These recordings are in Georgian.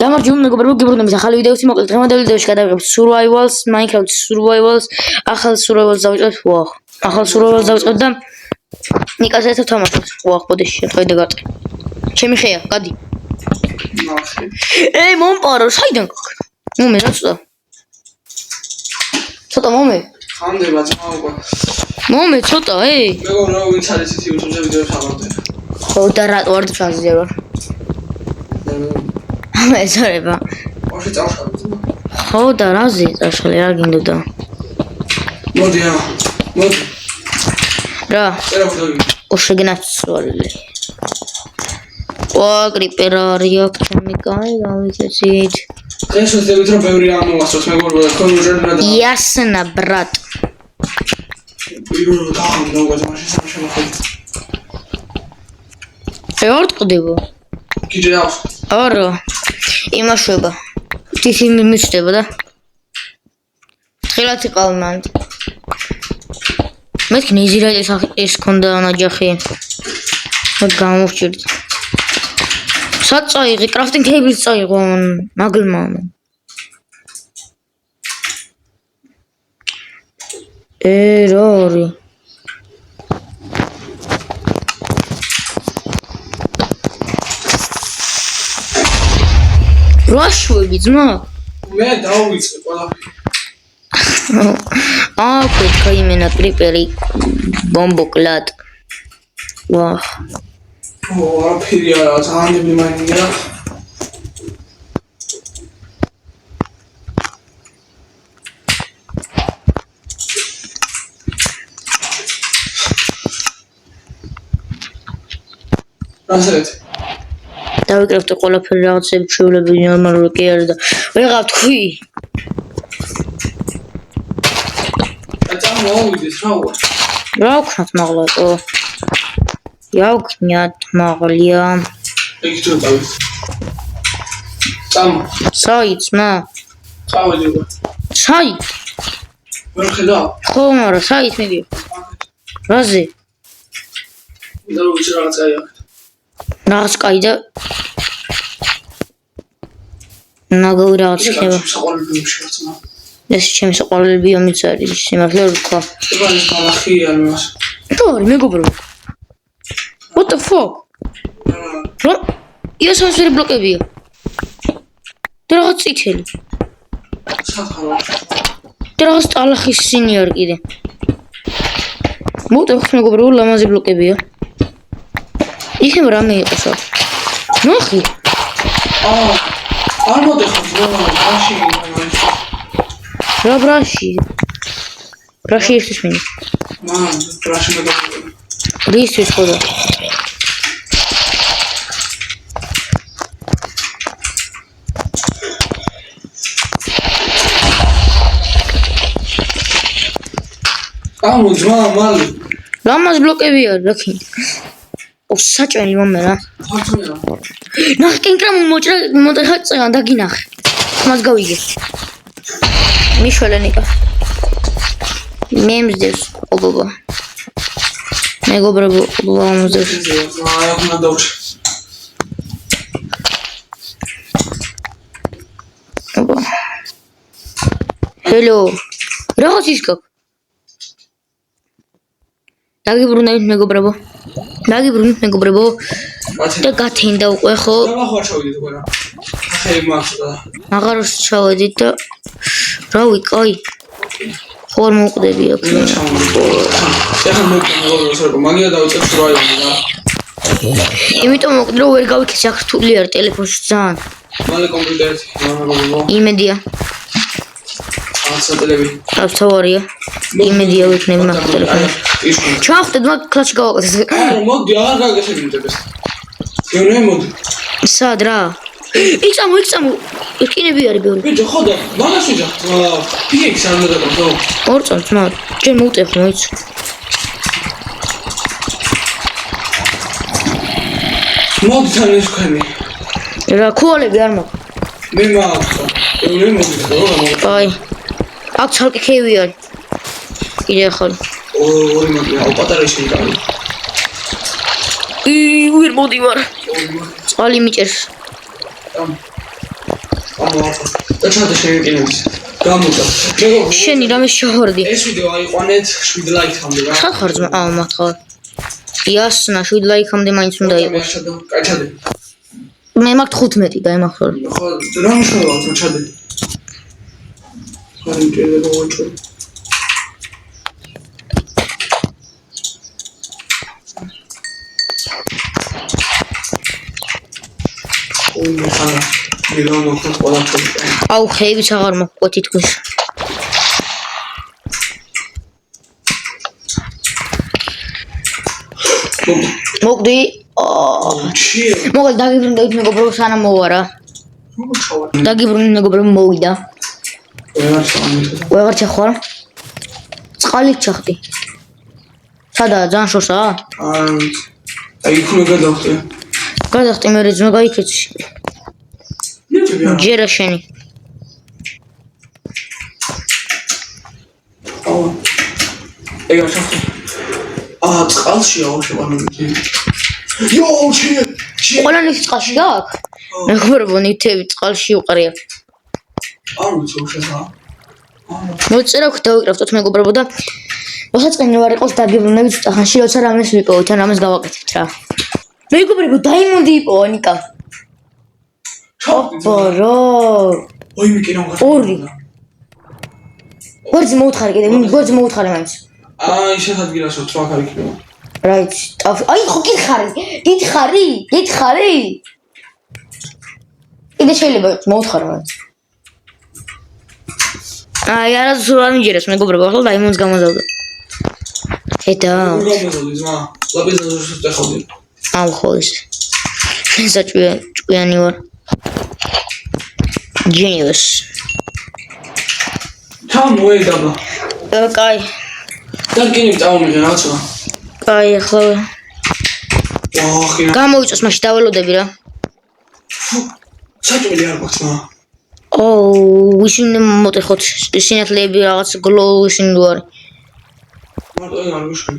გამარჯობა მეგობრებო, გიბრუნდებით ახალი ვიდეოში. მოკლედ დღევანდელ ვიდეოში გადავიღებთ Survivals, Minecraft Survivals, ახალ Survivals დავიწყებთ. ვაუ, ახალ Survivals დავიწყებთ და ნიკას ერთად თამაშობთ. ვაუ, ბოდიში შევიდე გარტყი. ჩემი ხეა, გადი. მომპარო, საიდან გაქ? მომე რაცდა? ცოტა მომე. ხანდება ძმაობა. მომე ცოტა, მეგობრებო, ვინც არის ისი YouTube-ზე ვიდეო თავამდე. ხო და რა ვარ ჩანზე ვარ. ესრება. ოშე წავშალე. ხო და რაზე წავშალე რა გინდოდა? მოდი რა. მოდი. რა? წერა მოდი. ოშეგნაცვალე. ვა კრიპერარი აქ ჩემი კაი გავიწესით. ეს ვეძებით რომ ბევრი ამოვასწროთ მეგობრებო, თქვენ უჯერებდა. Ясно, брат. ვიგო და ნოგა მაშინ სამშემოხედ. ეორტ ყდება. გიჯერავს. არა. იმაშვება. თითი მისდება და. ხელათი ყალმან. მეთქი ნიზირაჭის ეს ქონდა ნაჯახი. მე გამოვჭირდი. საწაიღი, crafting table წაიღო მაგლმა. რორი. რაშუები ძმა? მე დავიწყე ყველაფერი. აკეთე იმენა კრიპერი ბომბოკლად. ვაჰ. არაფერი არა, ძალიან ნებრი მაინია. რასეთ? დავიკრებთ ყველაფერი რაღაცები შევლები ნორმალური კი არის და ვეღარ თქვი. მოვიდეს რა ვარ? რა ვქნათ მაღლატო? явкнят мაღლია. ეგ თუ დავით. წამ. საიცმა? წავედი ვარ. საით? ვერ ხედავ? ხო, მაგრამ საით მიდი. რაზე? და რო ვიცი რაღაც კაი აქვს. რაღაც კაი და ნაგავი რაღაც ხება. საყვარელი ბიომშია. ეს ჩემი საყვარელი ბიომიც არის, სიმართლე რომ ვთქვა. ეს ბალახია მას. რორი მეგობრო? What the fuck? რა? ის ასერი ბლოკებია. და რაღაც წითელი. სათავე. და რაღაც ტალახის სინი არ კიდე. მოდი ხო მეგობრო, ლამაზი ბლოკებია. იქნებ რამე იყოსა. ნახე. არ მოდეხოთ რაში. რა ბრაში? ბრაში ერთის მინი. ბრაში მეგობრებო. რისთვის ხოდა? მოძმა მალი. ლამაზ ბლოკებია რა ქინ. საჭმელი მომე რა. ხარცმეა. ნახე კენკრამ მოჭრა მოწეღან დაგინახე. მას გავიგე. მიშველენიკა. მემზდევს ობობა. მეგობრებო, ლამაზებს. აი ახლა დავჭ. ობა. ჰელო. რაღაც ის გაკ. დაგიბრუნდებით მეგობრებო. დაგიბრუნდით მეგობრებო. და გათენდა უკვე ხო? რა ხარ ჩავიდეთ უკვე რა. ახლა იმახსდა. აღარ ჩავედით და რავი, კაი. ხوار მოუყდები აქ. ეხლა მოგწევ მაგია დავიწყებ Survivals რა. იმიტომ მოკლედ რომ ვერ გავიქცე აქ რთული არ ტელეფონში ძალიან. მალე კომპიუტერით გამოგო. იმედია. ასატელები. ავსავარია. იმედია ვიქნები მაგ ტელეფონში. ჩავხვდეთ მაგ კლასში გავაკეთეთ. მოდი აღარ გაგეცემინდებ ეს. გეუნე მოდი. სად რა? იწამო. ეკინები არის ბევრი. ბიჭო ხოდა, მაგას ვიძახ. ფიქიქს არ უნდა დაგო. ორ წამს მაგ. ჯერ მოვტეხ მოიც. მოდი თან ეს ხენი. რა ქუალები არ მაქვს. მე მაქვს. გეუნე მოდი და აი. აქ ცალკე ხევი არის. კიდე ახალი. ორი მოდი, აუ პატარა ისინი კარი. ვერ მოდი ვარ. წყალი მიჭერს. და ჩადე შენ კინოს. გამოდა. შენი რამე შევარდი. ეს ვიდეო აიყვანეთ 7 ლაიქამდე რა. ხარ ხარ ძმა? აუ მართლა. იასნა 7 ლაიქამდე მაინც უნდა იყოს. კაი ჩადე. მე მაქვს 15 დაემახსოვრე. ხო, რა მნიშვნელობა ჩადე. ხარი ჭირდა მოუჭო. ხანა მილონო ყველა პროექტი. აუ ხეებიც აღარ მოყვა თითქოს. მოგდი. მოგდი დაგიბრუნდებით მეგობრო სანამ მოვარა. დაგიბრუნდი მეგობრო მოვიდა. ვეღარ ჩახვალ. წყალით ჩახდი. სადაა ძალიან შორსაა? აი იქ უნდა გადავხტე. გადახტე მე ძმა გაიქეცი. ჯერა შენი. ეგა ჩახტე. წყალშია შეყვანილი. იოუ ჩი. ყველანი წყალში აქვს? მეგობრებო ნივთები წყალში უყარია. არ ვიცი უშენა. მოწერა ხო დავიკრაფტოთ მეგობრებო და მოსაწყენი ვარ იყოს დაგიბრუნებით ხანში როცა რამეს ვიპოვოთ ან რამეს გავაკეთებთ რა. მეგობრებო დაიმონდი იპოვა ნიკა. ოპორო. ой მიკინო გასა. ორი. გორძი მოუთხარი კიდე, გორძი მოუთხარი მაინც. აი შეადგილასო თვა ხარ იქნება. რაიც. აი ხო გითხარი. გითხარი? კიდე შეიძლება მოუთხარი მაინც. აი არა სულ არ მიჯერეს მეგობრებო, ახლა დაიმონს გამოზავდა. ეტა. გამოზავდი ზმა. ლაბეზაზე შეხოდი. აუ ხო ის. საჭვიანი ვარ. Genius. თან მოედაბა. კაი. დაგინი წავმიღე რაცა. კაი ახლა. ვახი. გამოიწოს მაშინ დაველოდები რა. საჭმელი არ გვაქვს მა. ოუ, ვისინ მოტეხოთ სინათლეები რაღაც გლოუსინგ ვარ. მარტო ეგ არ გუშინ.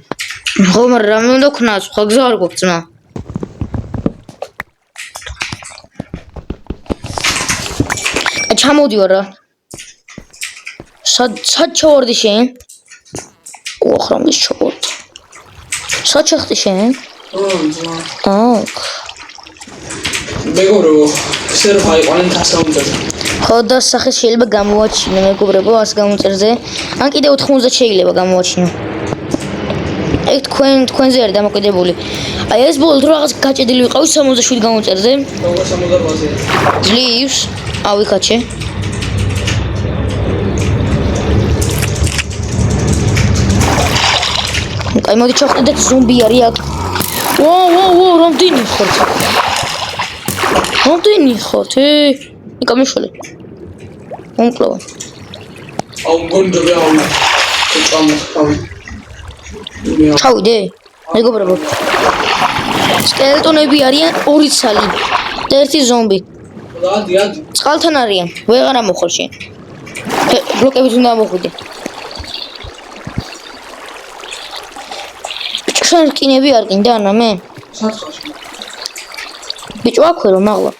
ხო, მაგრამ რამე უნდა ქნას, სხვა გზა არ გვაქვს მა. ჩამოდივარ რა. სად ჩავარდი შენ? ოხრამის ჩავარდი. სად ჩახტი შენ? აა. მეგობრო, სერფა იყვნენ დასაუნდაზე. ხო და სახე შეიძლება გამოვაჩინო მეგობრებო 100 გამოწერზე. ან კიდე 90 შეიძლება გამოვაჩინო. ეგ თქვენზე არის დამოკიდებული. აი ეს ბოლო თუ რაღაც გაჭედილი ვიყავი 67 გამოწერზე. 68-ზე. ძლივს. ავიქაჩე. აი მოდი ჩავხდეთ ზომბი არის აქ. ვოუ, რამდენი ხართ? რამდენი ხართ? ნიკა მიშოლე. მომკლავა. აუ მგონდა აუ. წამოხავი. ჩავიდე. მეგობრებო. სკელეტონები არიან 2 ცალი და 1 ზომბი. ადი. წყალთან არიან. ვეღარ ამოხარ შენ. ბლოკებით უნდა ამოხვიდე. შენ რკინები არ გინდა ანა მე? საწყაში. ბიჭო აქვე რომ მაღლა.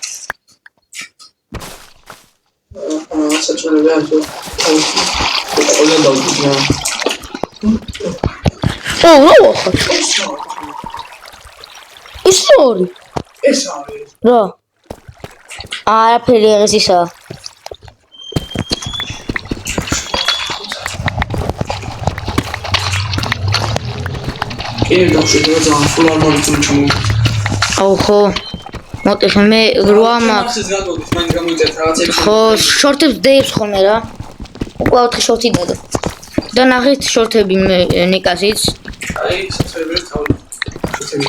საჭმელი არ თუ. ყველა დავდინა. რა ხარ? ის ორი. ეს არის. რა? არაფერი ეს ისაა. კიდე დავშვიდე ძალიან სულ არ მომწონს ჩემო. აუ ხო. მოტეხე მე 8 მაქვს. ეს გადავდის, მაინც გამოიწევთ რაღაცები. ხო, შორტებს დეებს ხოლმე რა. უკვე 4 შორტი დადო. და ნახეთ შორტები მე ნიკაზიც. აი, სერვერი თავი. შორტები.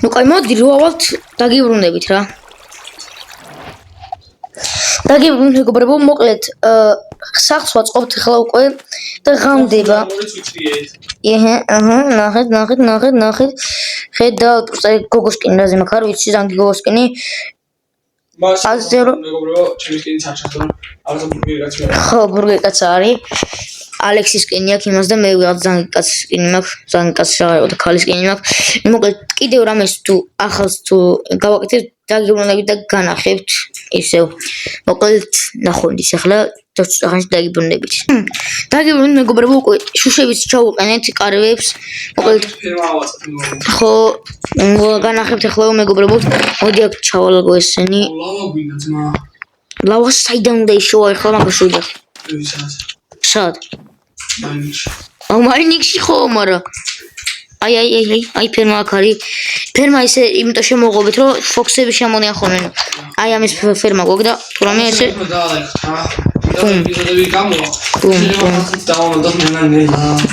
ნუ კაი მოდი როავალთ დაგიბრუნდებით რა. დაგიბრუნდებით მეგობრებო, მოკლედ სახს ვაწყობთ ახლა უკვე და ღამდება. ნახეთ. ხედავთ, გოგოსკინი რაზე მაქვს, არ ვიცი, ზანგი გოგოსკინი. მასზე მეგობრებო, ჩემი სკინი საჩათო. არასა ბურგერი კაცი არა. ხო, ბურგერი კაცი არის. ალექსის სკინი აქვს იმას და მე ვიღაც ზანგიკას სკინი მაქვს, ზანგიკას რაღაცა და ქალის სკინი მაქვს. მოკლედ კიდევ რამეს თუ ახალს თუ გავაკეთებ დაგიბრუნდებით და განახებთ ისევ. მოკლედ ნახოთ ის ახლა დაცუხანში დაგიბრუნდებით. დაგიბრუნდით მეგობრებო უკვე შუშებიც ჩავუყენეთ კარვებს. მოკლედ ხო განახებთ ახლა მეგობრებო. მოდი აქ ჩავალგო ესენი. ლავა გვინდა ძმა. ლავა საიდან უნდა იშოვა ახლა მაგას შევიდა. სად? მაინიქში ხო მარა. აი ფერმა აქ არის. ფერმა ისე იმიტომ შემოღობეთ რომ ფოქსები შემონიან ხოლმე. აი ამის ფერმა გვაქვს და თუ რამე ესე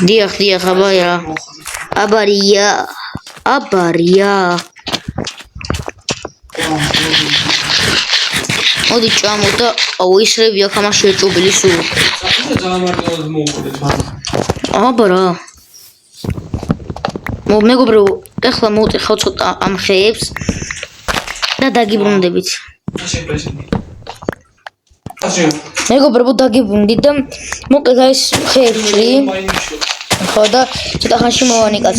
დიახ აბარია მოდი ჩამო და აუისრები აქ ამას შეჭობილი სულ აბარა მეგობრებო ეხლა მოვტეხავ ცოტა ამ ხეებს და დაგიბრუნდებით მეგობრებო დაგიბრუნდით და მოკლედ ეს ხეებში ხო და ცოტა ხანში მოვანიკაც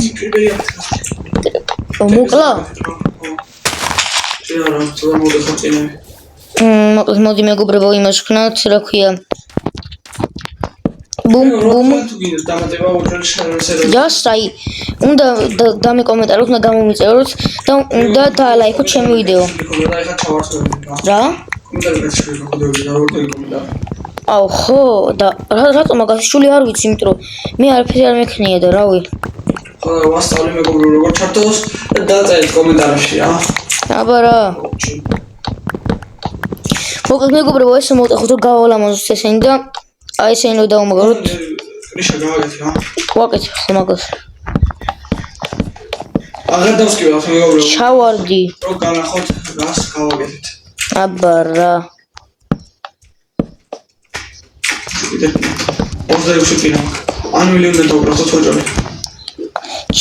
მოკლა მოკლედ მოდი მეგობრებო იმას ვქნათ რა ქვია ბუმ ჯასტაი უნდა დამეკომენტაროთ და გამომიწეროთ და უნდა დაალაიქოთ ჩემი ვიდეო რა აუ ხო და რატომ მაგას შული არ ვიცი იმიტომ რომ მე არაფერი არ მექნია და რავი ხო ვასწავლე მეგობრებო როგორ ჩართოს და დაწერეთ კომენტარებში რა აბარა მოკლედ მეგობრებო ესე მოვტეხოთ რომ გავალამაზოთ ესენი და აი ესენი რომ დავუმაგროთ ნიშა გავაკეთე რა ვაკეთე ხო მაგას აღარ დავსკივავთ მეგობრებო ჩავარდი რომ განახოთ რას გავაკეთეთ აბარა 26 კინა ანვილი უნდა დავუბრალოთ ოჯახი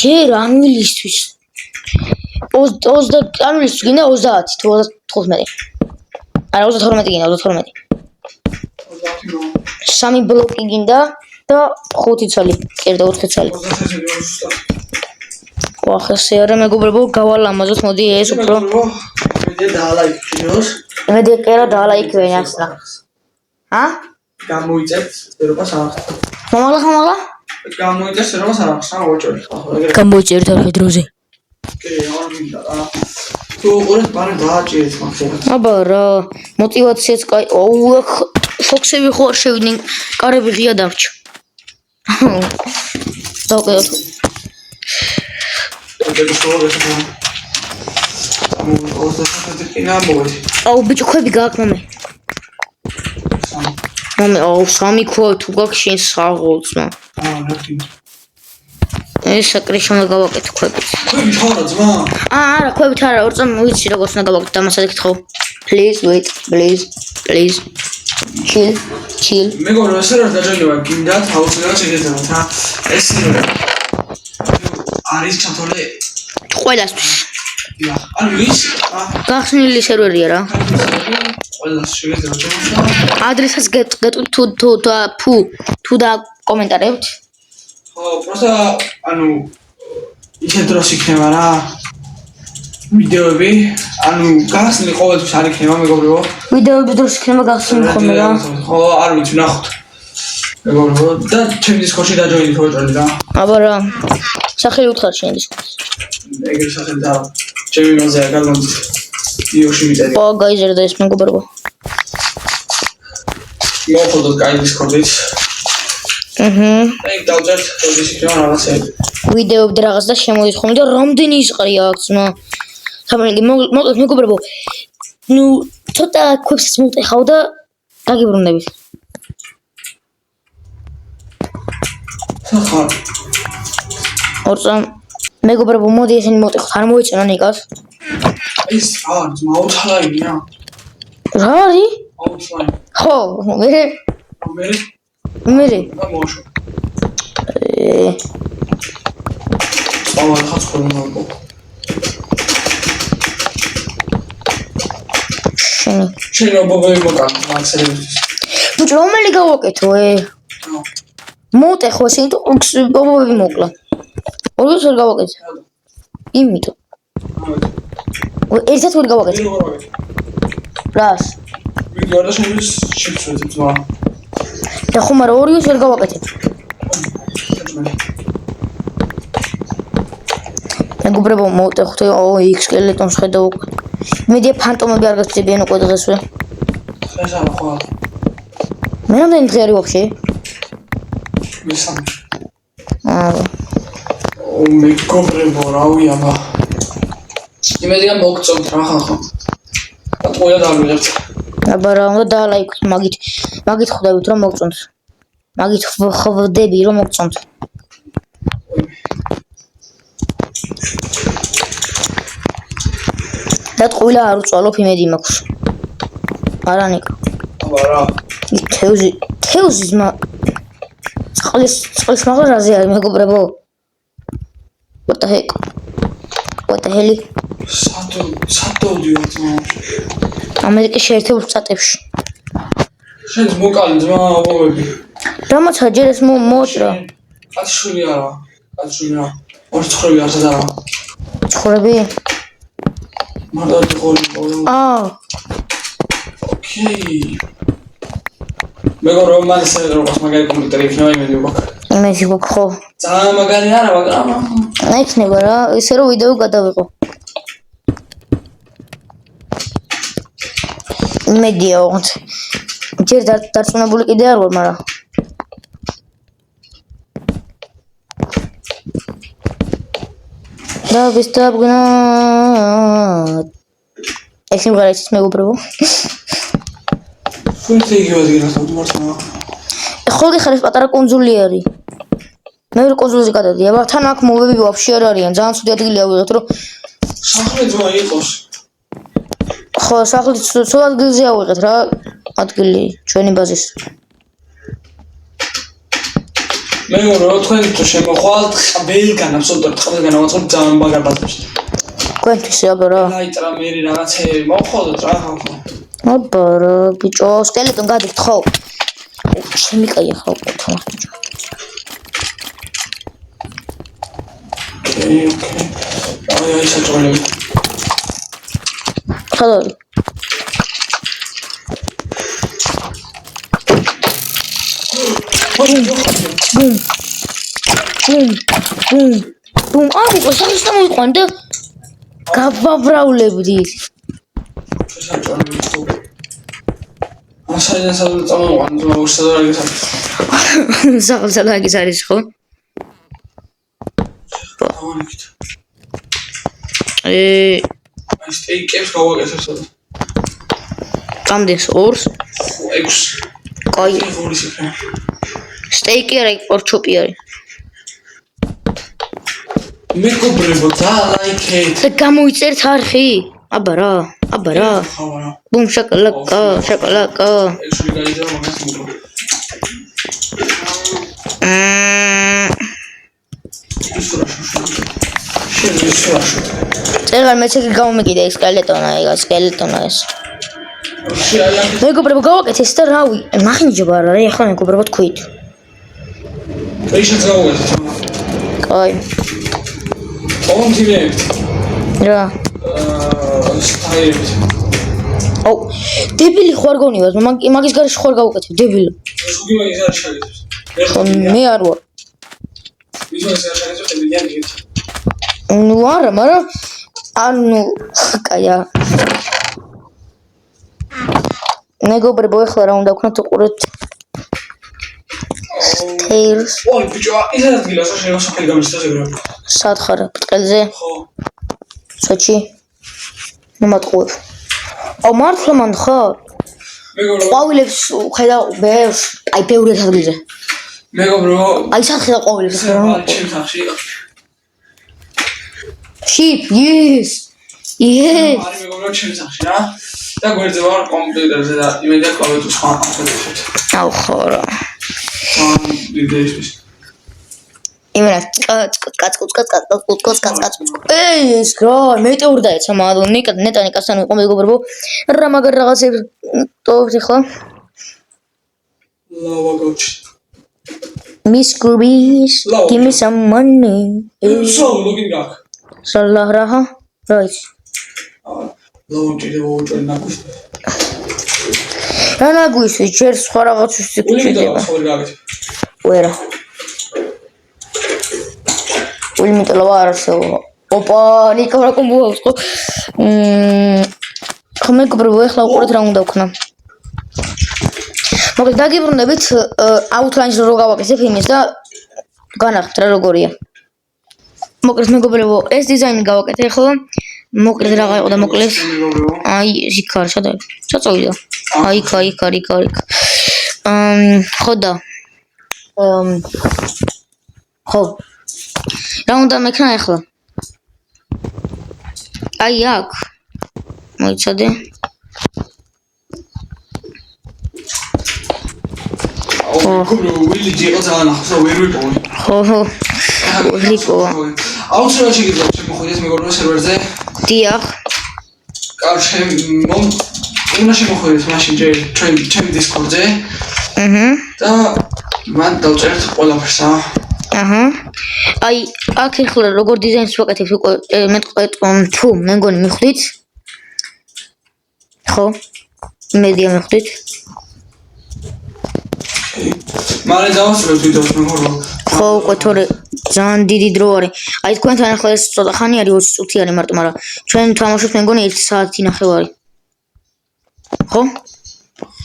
ჯერ ანვილისთვის 20 ანვილისთვის გინდა 30 თუ 35 არა 32 გინდა 32 3 ბლოკი გინდა და 5 ცალი კერდა 4 ცალი ვახასე არა მეგობრებო გავალამაზოთ მოდი ეს უფრო მე დაალაიქ ვიდეოს მე დეკერა დაალაიქვენ ასნა ჰა გამოიწევთ ერობას არ ახსნა მომალა გამოიწევთ ერობას არ ახსნა ოჭორი ხო გამოიწერთ არხი დროზე კი არ მინდა რა თუ უყურეთ ბარე დააჭირეთ მაგას აბარა мотивациაც კაი ოუ ფოქსები ხო არ შევიდნენ კარები ღია დავჭა დავყევთ აუ ბიჭო ხვები გააკმა მე აუ სამი ქვა თუ გაქვს შენ საღოლწმა ეს საკრეში უნდა გავაკეთო ხვებით ხარა ძმა არა ხვებით არა ორწამ ვიცი როგორც უნდა გავაკეთო დამასად ეკითხო please wait please chill მეგობრებო ესე რა დაჯერება გინდათ აუცილებლად შეგეძლოთ რა ეს არის ჩათოლე ყველასთვის ანუ ის გახსნილი სერვერია რა ყველას შეგეძლოთ ადრესაც გეტყვით თუ და კომენტარებთ ხო პროსტა ანუ ისე დროს იქნება რა ვიდეოები ანუ გახსნილი ყოველთვის არ იქნება მეგობრებო ვიდეოების დროს იქნება გახსნილი ხოლმე რა ხო არ ვიცი ნახოთ მეგობრებო და ჩემი დისკორდში დაჯოინდით ოჭორი რა აბარა სახელი უთხარ შენ დისკორდს ეგრე სახელი და ჩემი მაზე გაგონდით ვიდეოში ვიწერე ხო გაიზარდა ეს მეგობრებო მოხდოთ კაი დისკორდით ეგ დავწერთ როდის იქნება რაღაცები ვიდეოები რაღაც და შემოიწყო და რამდენი ისყრია აქ ძმა თამარი მოკლედ მეგობრებო ნუ ცოტა ქვებსაც მოვტეხავ და დაგიბრუნდებით სახარ ორწამ მეგობრებო მოდი ესენი მოვტეხოთ არ მოეწონა ნიკას ის არ ძმა აუთლაინია რა არის აუთლაინ ხო მე გამოშო ხაც ხოლმე შენ ობობები მოკან მაქსერებისთვის ბიჭო რომელი გავაკეთო მოტე ხო შენ თუ პოპები მოკლა. ორივე ვერ გავაკეთე. იმიტომ. ერთად ვერ გავაკეთე. რას? ვიდეო და შენის შეცვეთე ძმა. და ხომ არა ორივე ვერ გავაკეთე. მეგობრებო მოტე ხვდე იქ სკელეტონს ხედავ უკვე. მედია ფანტომები არ გასწებიან უკვე დღესვე. ეს არა ხო. მე რამდენი დღე არის ვაფშე? მესამე. აა მეგობრებო რავი აბა. იმედია მოგწონთ რა ხახო. ატყუია დავიღებთ. აბა რა უნდა დაალაიქოთ მაგით ხვდებით რომ მოგწონთ. მაგით ხვდები რომ მოგწონთ. და ტყუილა არ უწვალო იმედი მაქვს. არანიკა. აბა რა. თეუზის წყლის მაღაზიაზე არის მეგობრებო. What the heck? What the hell? სათოდიო ძმა. ამერიკის შეერთებულ შტატებში. შენს მოკალი ძმა ობები. რამაცა ჯერ ეს მოჭრა. კაცშვილი არა. კაცშვილი რა. ორცხრები არც არა. ცხოვრები? მარტო ხოლმე. აა. ოკეი. მეგობრებო მას როგორც მაგარი კომპიუტერი იქნება იმედი გვაქვს. იმედი გვაქვს ხო? ძალიან მაგარი არა, მაგრამ იქნება რა, ისე რომ ვიდეო გადავიღო. იმედია ოღონდ. ჯერ დარწმუნებული კიდე არ ვარ, მაგრამ და ვისწავლნა. ეს სიმღერა ის მეგობრებო. ფუნქცია იგივე ადგილას მართლა. ხოლმე ხარ ეს პატარა კონძული არის. მე ვერ კონძულზე გადადი, აბა თან აქ მოვები ვაფშე არ არიან, ძალიან ცუდი ადგილია ვიღოთ რომ სახლი ძმა იყოს. ხო, სახლი ცუდ ადგილზე ავიღეთ რა, ადგილი ჩვენი ბაზის. მეგობრებო თქვენი თუ შემოხვალთ, ყველგან აბსოლუტურად ყველგან ავაწყობ ძალიან მაგარ ბაზებში. თქვენთვის აბა რა. ლაიტრა მერი რაღაცეები მოვხოდოთ რა ხალხო. აბა რა, ბიჭო, სკელეტონ გადიგთ ხო? ჩემი კაი ხო ხო. ოკეი. აი საჭმელები. ხალხი. ბუმ. აი, ყოსანის დამოიყვან და გავაბრაულებდით. საჭმელები ხო. ასაიდან წამოვან უსადარაგის არის. საღალსალაგის არის ხო? ავანიქით. აი სტეიკებს გავაკეთებ სადაც. ამდენს 2-ს? 6. კაი. ხურის იქნება. სტეიკი არა, პორჩოპი არის. მეგობრებო დალაიქეთ. და გამოიწერთ არხი? აბა რა. ხავარა. ბუმ შაკალაკა. ეშვი გაიძა მაგას მოგო. შენ წეგარ მეცეკი გამომეკიდა ეს სკელეტონა ეს. მეგობრებო გავაკეთე ეს და რავი, მახინჯობა არა რა, ახლა მეგობრებო თქვით. ეიშაც გავაკეთე. კაი. ონტივე. რა. სტაილით. აუ, დებილი ხوار გონივას, მაგის გარეშე ხوار გავუკეთე, დებილი. შუგი მაგის არ შეგეძლო. ხო, მე არ ვარ. ვიზუალიზ არ შეგეძლო, დებიანი გეთ. ნუ არა, მაგრამ ანუ კაია. მეგობრებო, ეხლა რა უნდა ვქნათ უყურეთ. Tales. ой, ბიჭო, ის ადგილას რა შეიძლება სახელი გამიშთოს ეგრე. სად ხარ? ბრტყელზე? ხო. სოჩი. ნუ მატყუებ. აუ, მართლა მან ხარ? მეგობრებო, ყვავილებს ხედავ ბევრს, აი ბევრი ადგილზე. მეგობრებო, აი სად ხედავ ყვავილებს? ჩემ სახში. Sheep, yes. Yes. არის მეგობრებო, ჩემ სახში რა. და გვერდზე ვარ კომპიუტერზე და იმედია კლავიატურას ხარ ახლა. აუ ხო რა. ვიდეოს. იმენა კაც. ეს რა, მეტეორი დაეცა მაგრამ ნეტა ნიკასთან იყო მეგობრებო. რა მაგარ რაღაცებს ტოვებთ ახლა? ლავა გავჩი. Miss Grubis, give me some money. So, looking back. Salah raha. Right. Launch it over and now. Რა გვისვის ჯერ სხვა რაღაცის წიკვეჭდება. ვერა. ულიმიტო რა არსებობა. ოპა, ნიკა რა კომბოებს ხო? ხომ მეგობრებო, ეხლა უყურეთ რა უნდა ვქნა. მოკლედ დაგიბრუნდებით Outline-ს რო გავაკეთებ იმის და განახეთ რა როგორია. მოკლედ მეგობრებო, ეს დიზაინი გავაკეთე ხო? მოკლედ რა გაიყო და მოკლედ აი იქ არ შედარ. წაწოვიდა. აი იქ. ხო და ხო. რა უნდა მექნა ახლა? აი აქ. მოიცადე. ვილი ჯერ ძალიან ახსა ვერ ვიპოვე. ხო. ვიპოვა. აუცილებლად შეგიძლიათ შემოხვიდეთ მეგობრებო სერვერზე. დიახ. კარჩე უნდა შემოხვიდეთ მაშინ ჯერ ჩემი Discord-ზე. და მან დავწერთ ყველაფერს. აი აქ ახლა როგორ დიზაინს ვაკეთებ უკვე მე მგონი მიხვდით. ხო. მედია მიხვდით. მალე დავასრულებ ვიდეოს მეგობრებო. ხო, უკვე თორე ძალიან დიდი დრო არის. აი თქვენთან ახლა ეს ცოტა ხანი არის 20 წუთი არის მარტო, მაგრამ ჩვენ თამაშობთ მე მგონი 1 საათი ნახევარი. ხო?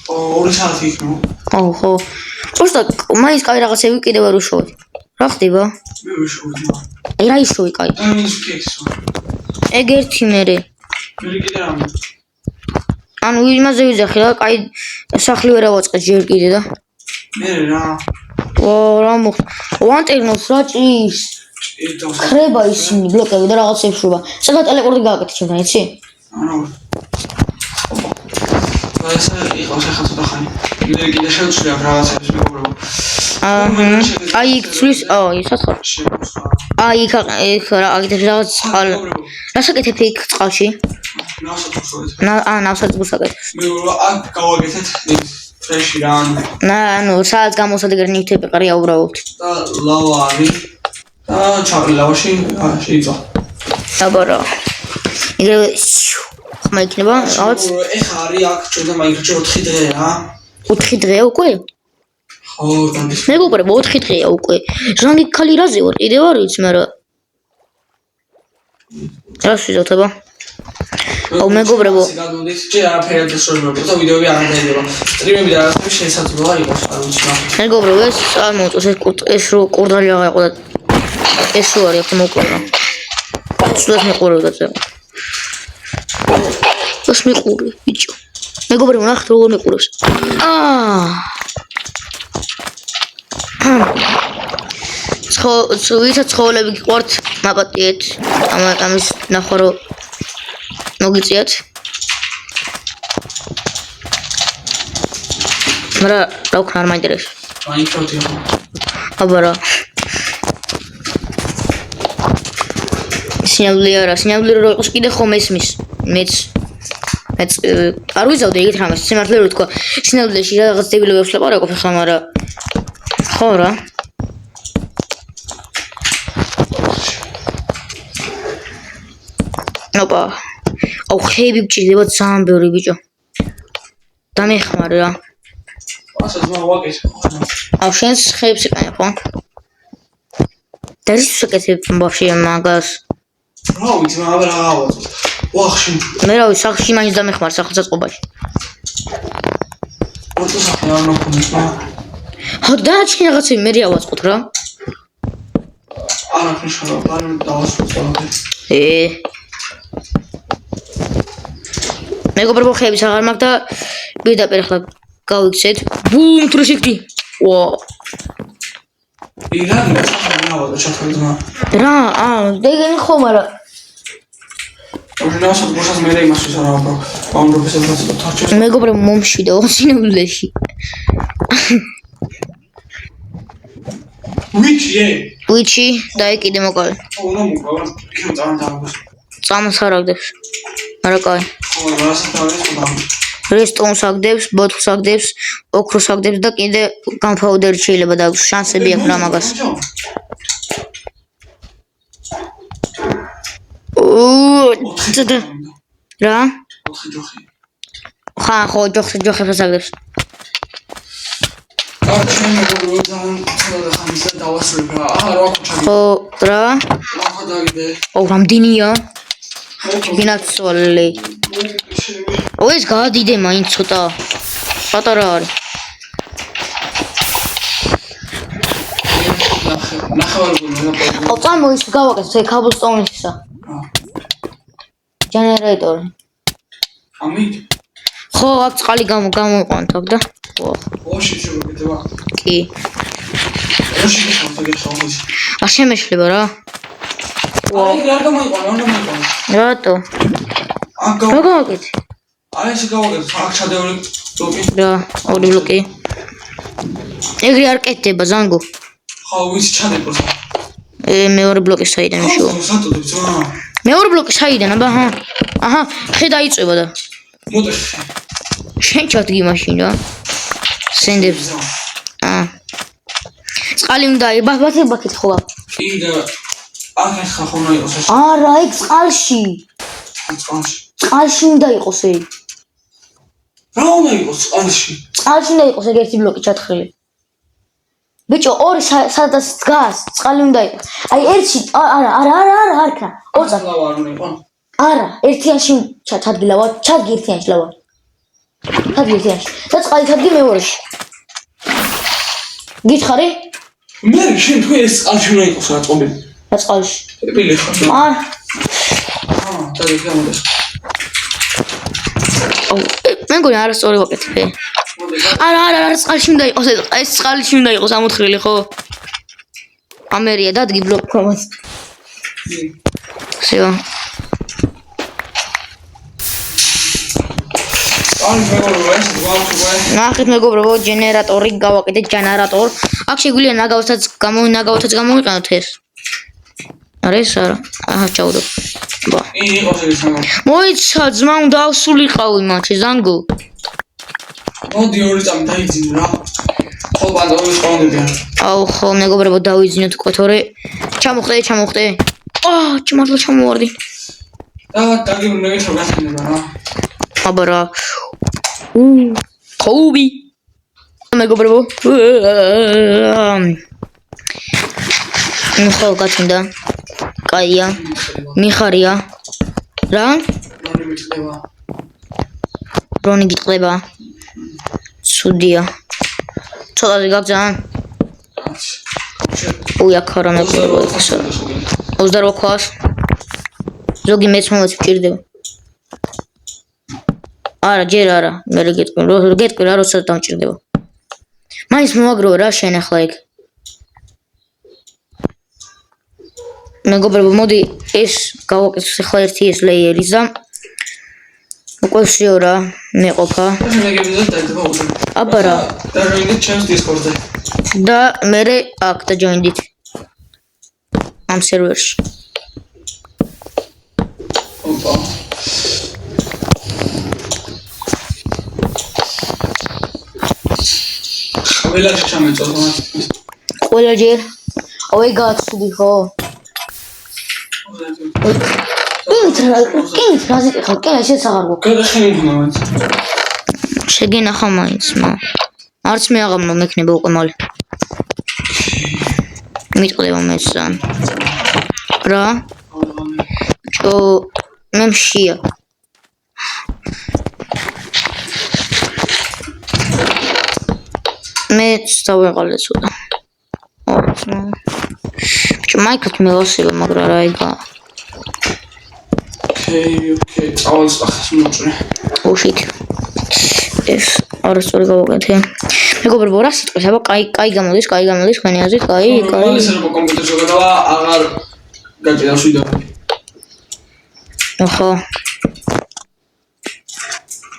2 საათი იქნება. ხო. просто მაინც კაი რაღაცები კიდევ არ უშოვეთ. რა ხდება? მე ვიშოვდი. აი რა იშოვი კაი? ეგ ერთი მერე. მე კიდე რამე. ანუ იმაზე ვიძახი რა, კაი სახლი ვერ ავაწყე ჯერ კიდე და. მე რა. რა მოხდა? ვანტერნოს რა ჭის? ხრება ისინი ბლოკები და რაღაცებს შუება. სადა ტელეპორტი გააკეთე ჩემთან, იცი? ანუ ეს იყო სახა ცოტა ხანი. მე კიდე შევცვლი რაღაცებს მეგობრებო. აი იქ ცვლის, ისაც ხარ. აი იქ რა აგეთ რაღაც წყალ. რა საკეთებ იქ წყალში? ნავსადგურს აკეთებს. მეგობრებო, აქ გავაკეთეთ ფრეში რა. ანუ სადაც გამოსადეგარი ნივთები ყრია უბრალოდ. და ლავა არის. და ჩაყრი ლავაში შეიწვა. აბარა. იგივე ხმა იქნება რაღაც. ეხა არის აქ ჩვენ და მაინკრაფტში 4 დღე რა. 4 დღეა უკვე? ხო, განდის. მეგობრებო, 4 დღეა უკვე. ჟანგი ხალი რაზე ვარ? კიდევ არ ვიცი, მაგრამ რა შეძოთება? აუ მეგობრებო, ჯერ არაფერი არ დასრულებია, თუმცა ვიდეოები არ დაიდება. სტრიმები და რაღაცები შესაძლოა იყოს, არ ვიცი. მეგობრებო, ეს არ მოწოს ეს რო კურდალი აღაიყო და ეს რო არის ახლა მოყურა. სულაც მეყურებდა წერა. ეს მეყურე, ბიჭო. მეგობრებო, ნახეთ როგორ მეყურებს. ვისაც ცხოველები გიყვართ, მაპატიეთ. ამის ნახვა რომ მოგიწიათ. მაგრამ რა ვქნა არ მაინტერესებს. მაინკრაფტი ხო? აბარა. სინამდვილე რო იყოს კიდე ხომ ესმის. მეც არ ვიზავდი ეგეთ რამეს. სიმართლე რო თქვა, სინამდვილეში რაღაც დებილებებს ლაპარაკობ ხა, მაგრამ ხო რა. ოპა. აუ ხეები მჭირდება ძალიან ბევრი ბიჭო. დამეხმარე რა. ასაც მოვაკეთე. აუ შენს ხეებს ეკაი ხო? და ის შეკეთებ ვაფშე მაგას. რა ვიცი, მაგრამ რა ავაწო. ვახში. მე რა ვიცი, სახლში მაინც დამეხმარ სახელმწიფოში. ოღონდ სახე არ ნოქონს რა. ხო და ჩი რაღაცები მე ავაწყოთ რა. არა ხიშალა, ბარ დავასრულე. მეგობრებო, ხეების აღარ მაქვს და პირდაპირ ახლა გავიქცეთ. ბუმ, თუ შეკდი. ვა. ირანი ჩახალავდა ჩათვალა. რა, დეგენ ხო, მაგრამ ორნასაც მოსას მე იმას ვისაუბრა. ბაუნდრობებს ებრძოდა თარჩეს. მეგობრებო, მომშვიდა ოსინებულეში. ვიჩი და ეკიდე მოკალე. უნდა მოკალე. იქ ძალიან დააგოს. წამს არ აგდებს. არა კაი. ხო, რასაც თავის ხდება. რესტონს აგდებს, ბოთლს აგდებს, ოქროს აგდებს და კიდე განფაუდერი შეიძლება და შანსები აქვს რა მაგას. რა? ხო, ჯოხებს აგდებს. ხო, რა? რამდენია? გინაცვალე. ეს გადიდე მაინც ცოტა. პატარა არის. წამოის გავაკეთე ქაბლსტოუნისა. ჯენერატორი. ამით? ხო, აქ წყალი გამოიყვანთ აქ და. ხო. ოში შეგეკეთება. კი. ოში შეგეკეთება. შემეშლება რა. აი, რა გამოიყვანა? რატო? რა გავაკეთე? აი, ეს გავაკეთე. აქ ჩადეული ბლოკი. რა, ორი ბლოკი. ეგრე არ კეთდება ზანგო. ხო, ვიცი ჩადეკოს. მეორე ბლოკი საიდან შოვა? სატოდებს რა? მეორე ბლოკი საიდან აბა ჰა. აჰა, ხე დაიწובה და. მოდიხე. შენ ჩადგი მაშინ რა. სენდებს. წყალი უნდა ბაქეთ ხო? კი და აქ ახლა ხომ უნდა იყოს ეს. არა, ეგ წყალში. წყალში უნდა იყოს ეგ. რა უნდა იყოს წყალში? წყალში უნდა იყოს ეგ ერთი ბლოკი ჩათხრილი. ბიჭო, ორი სადაც დგას, წყალი უნდა იყოს. აი ერთში არა, არქა. ოცა. ლავა არ უნდა იყოს. არა, ერთიანში ჩადგი ლავა, ჩადგი ერთიანში ლავა. ჩადგი ერთიანში. და წყალი ჩადგი მეორეში. გითხარი? მე შენ თუ ეს წყალში უნდა იყოს რა წყობილი. რა წყალში? პილი ხო? არა. და გამოდეს. მე მგონი არასწორი ვაკეთებ. არა, წყალში უნდა იყოს ეს წყალში უნდა იყოს ამოთხრილი ხო? ამერია დადგი ბლოკ კომას. всё. ნახეთ მეგობრებო, ჯენერატორი გავაკეთეთ ჯენერატორ. აქ შეგვიძლია ნაგავთაც გამოვიყენოთ ეს. არა. აჰა, ჩაუდო. ბა. იყოს ეს სამ. მოიცა ძმა უნდა ავსულიყავი მათი ზანგო. მოდი ორი წამი დაიძინე რა. ხო ბანდა ორი წამებია. აუ ხო მეგობრებო დავიძინოთ კოთორე. ჩამოხდე. მართლა ჩამოვარდი. დაგიბრუნე რომ გასაგება რა. აბა რა. ხოუბი. მეგობრებო. ხო გაწინდა. კაია. მიხარია. რა? რონი გიტყდება. სუდია. ცოტაზე გაგზავნ. უი აქ არა მეგობრებო ეს. 28 ქვას. ზოგი მეც მომაც მჭირდება. არა, ჯერ არა. მე გეტყვი რა როცა დამჭირდება. მაინც მოაგროვე რა შენ ახლა ეგ. მეგობრებო, მოდი ეს გავაკეთოთ ახლა ერთი ეს ლეიერის და უკვე всё რა, მეყოფა. აბა რა. და როინდით ჩემს დისკორდზე. და მე აქ და ჯოინდით. ამ სერვერში. ოპა. ყველა ჩამეწოლა. ყველა ჯერ. ой გაცვდი ხო? კინც რაზიკი ხო? კენა შესაღარგო. გადახენინა მაინც. შეგენახა მაინც, არც მე აღამნო მექნება უკვე მალე. მიტყდება მეცან. რა? მე მშია. მე დავეყალე ცოტა. მაიკლ მელოსება, მაგრამ რა იგა. ოკეი, წავალს ახს მოწრე. უშით. ეს არასწორი გავაკეთე. მეგობრებო, რა სიტყვის, აბა, კაი გამოდის, ხანი აზრით, კაი. ეს რა კომპიუტერზე გადავა, აღარ გაჭირავს ვიდეო. ხო.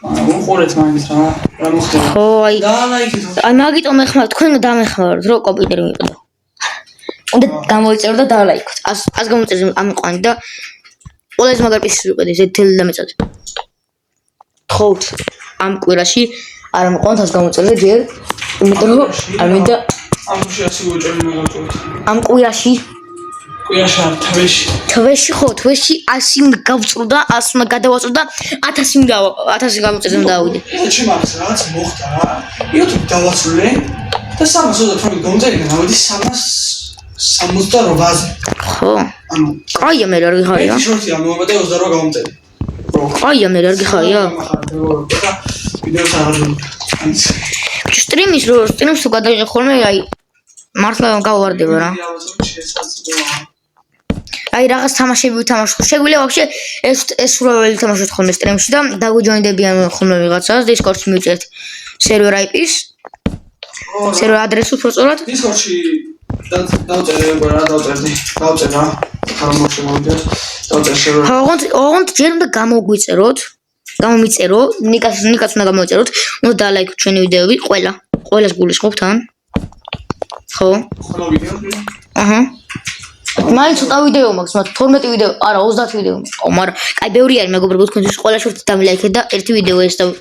უყურეთ მაინც რა მოხდება. ხო, აი. დაალაიქეთ. აი, მაგიტომ ეხმართ, თქვენ დამეხმაროთ, რომ კომპიუტერი მიყიდო. უნდა გამოიწერო და დაალაიქოთ. ას გამოიწერე ამიყვანი და ყველაზე მაგარ პისის ვიყიდე, ზეთელი დამეწად. ხოთ. ამ კვირაში არ მოყვანთ გამოწერდა ჯერ იმიტომ რომ არ მინდა ამ შეასი უჭერნი მაგალითად ამ კვირაში თვეში ხო თვეში 100 უნდა გავწრო და 100 უნდა გადავაწრო და 1000 უნდა 1000 გამოწერდა უნდა დავიდე ჩემს რაღაც მოხდა რა YouTube დავასრულე და 328 გამოწერდა გავიდი 368-ზე ხო ანუ აი მე რა გიხარია შორტია მომენტე 28 გამოწერდი აი მე რა გიხარია ვიდეოს აღარ სტრიმის თუ გადაიღე ხოლმე აი მართლა გავვარდება რა აი რაღაც თამაშები ვითამაშო შეგვიძლია ვაფშე ეს სურველი თამაშოთ ხოლმე სტრიმში და დაგვიჯოინდებიან ხოლმე ვიღაცას Discord-ში მივწერთ სერვერ IP-ს სერვერ ადრესს უბრალოდ Discord-ში დავწერე რა დავწერა ხარ მოშემოვიდა დავწერე სერვერ ოღონდ ჯერ უნდა გამომიწერო ნიკას უნდა გამოიწეროთ უნდა დალაიქოთ ჩვენი ვიდეოები ყველას გულისხმობთ თან ხო ხოლო ვიდეო აჰა მაინც ცოტა ვიდეო მაქვს მათ 12 ვიდეო არა 30 ვიდეო მაქვს მაგრამ კაი ბევრი არის მეგობრებო თქვენთვის ყველა შევთ დამილაიქეთ და ერთი ვიდეო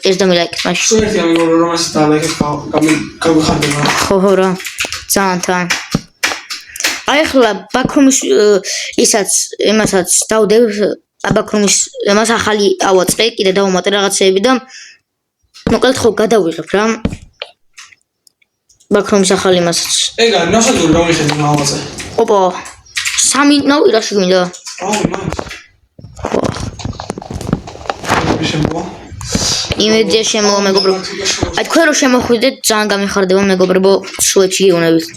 ეს დამილაიქეთ მაშინ სულ ერთია მეგობრებო რომელსაც დამილაიქეთ გავიხარდება ხო რა ძალიან თან აი ახლა ბაქრუმის იმასაც დავდებ ბაქრუმის იმას ახალი ავაწყე კიდე დავუმატე რაღაცეები და მოკლედ ხო გადავიღებ რა ბაქრუმის ახალი იმასაც ეგ არის ნახევარი რომ მიხედავ ავაწყე ოპა 3 ნაირაში გინდა იმედია შემოვა მეგობრებო აი თქვენ რო შემოხვიდეთ ძალიან გამიხარდება მეგობრებო სუეჩი გეუნებით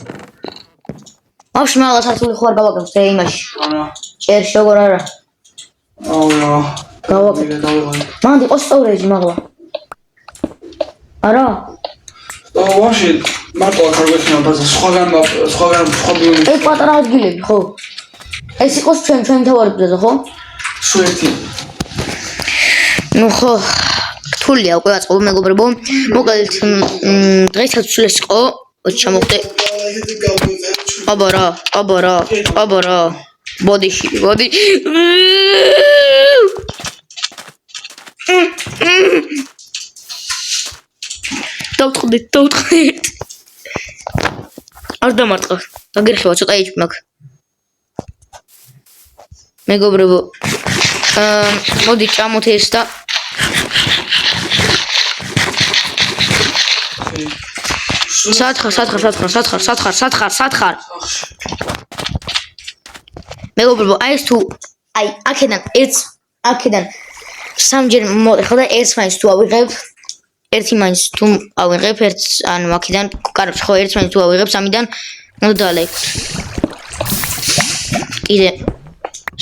ვაფშე მაგას სართული ხო არ გავაკეთებ და იმაში არა ჭერში როგორ არა გავაკეთე მანდი ყოს სტორეჯი მაგლა არა ვაფშე მარტო აქ არ გვექნება ბაზა სხვაგან ეს პატარა ადგილები ხო ეს იყოს ჩვენ თავარი ბაზა ხო სულ ერთი ნუ ხო რთულია უკვე აწყობ მეგობრებო მოკლედ დღესაც სულეს იყო ჩამოვხდე აბა რა ბოდი დავტყდით არ დამარტყა დაგერხება ცოტა ეჭვი მაქვს მეგობრებო მოდი ჩამოთ ეს და სათხარ მეგობრებო აი ეს თუ აი აქედან სამჯერ მოხდა ეს მაინც თუ ავიღებ ერთი მაინც თუ ავიღებ ერთ ანუ აქედან კარგს ხო ერთ მაინც თუ ავიღებ სამიდან უნდა დალაიქოთ კიდე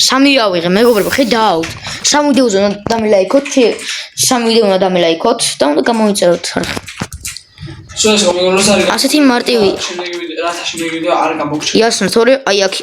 სამი ავიღე მეგობრებო ხედავთ სამ ვიდეოზე უნდა დამილაიქოთ სამი ვიდეო უნდა დამილაიქოთ და უნდა გამოიწეროთ ასეთი მარტივი რა თაში მივიდეო არ გამოგჩა იასნა თორე აი აქ